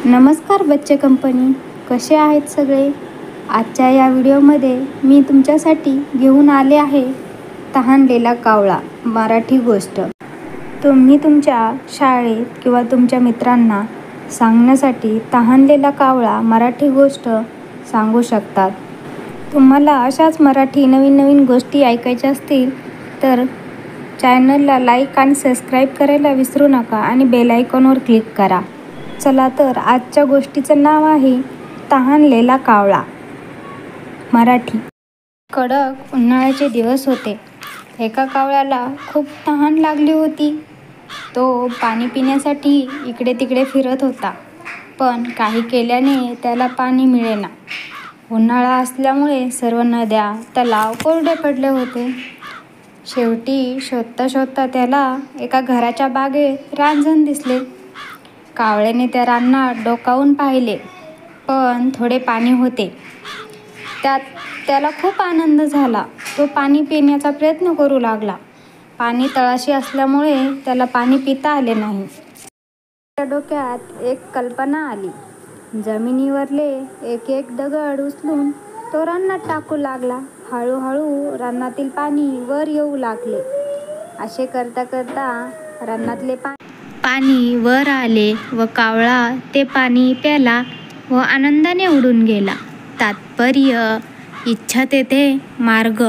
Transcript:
नमस्कार बच्चे कंपनी, कसे आहेत सगळे? आजच्या या व्हिडिओमध्ये मी तुमच्यासाठी घेऊन आले आहे तहानलेला कावळा मराठी गोष्ट. तुम्ही तुमच्या शाळेत किंवा तुमच्या मित्रांना सांगण्यासाठी तहानलेला कावळा मराठी गोष्ट सांगू शकतात. तुम्हाला अशाच मराठी नवीन गोष्टी ऐकायच्या असतील तर चॅनलला लाईक आणि सबस्क्राईब करायला विसरू नका आणि बेल आयकॉनवर क्लिक करा. चला तर आजच्या गोष्टीचं नाव आहे तहानलेला कावळा. मराठी. कडक उन्हाळ्याचे दिवस होते. एका कावळ्याला खूप तहान लागली होती. तो पाणी पिण्यासाठी इकडे तिकडे फिरत होता, पण काही केल्याने त्याला पाणी मिळेना. उन्हाळा असल्यामुळे सर्व नद्या, तलाव कोरडे पडले होते. शेवटी शोधता त्याला एका घराच्या बागेत रांजण दिसले. कावळ्याने त्या रानात डोकावून पाहिले, पण थोडे पाणी होते. त्यात त्याला खूप आनंद झाला. तो पाणी पिण्याचा प्रयत्न करू लागला. पाणी तळाशी असल्यामुळे त्याला पाणी पिता आले नाही. त्याच्या डोक्यात एक कल्पना आली. जमिनीवरले एक दगड उचलून तो रानात टाकू लागला. हळूहळू रानातील पाणी वर येऊ लागले. असे करता रानातले पाणी वर आले व कावळा ते पाणी प्याला व आनंदाने उडून गेला. तात्पर्य: इच्छा तेथे मार्ग.